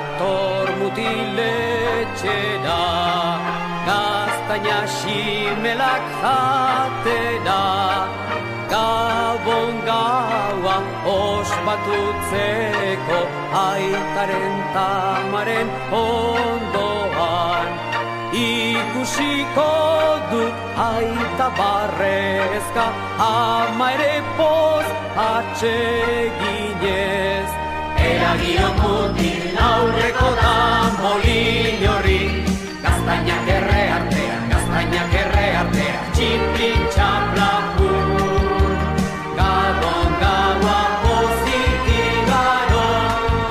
Dator mutiletxera, gaztaina ximelak jatera, Gabon gaua ospatutzeko aitaren tamaren ondoan. Ikusiko dut aita barrezka, ama ere poz atseginez. Eragion mutil aurreko da molin horri, gaztainak erre artean, txinplin txaplapun. Gabon gaua pozik igaro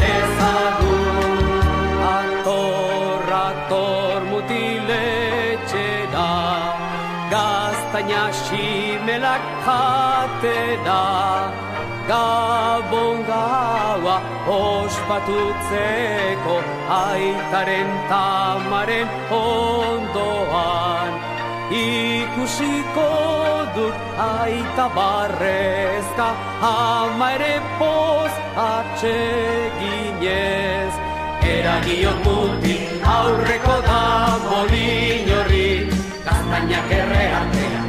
dezagun. Ator mutiletxera, gaztaina ximelak jatera, Gabon gaua ospatutzeko aitaren tamaren ondoan. Ikusiko dut aita barrezka, ama ere poz atseginez. Eragion mutil aurreko da molin horri, gaztainak erre artean,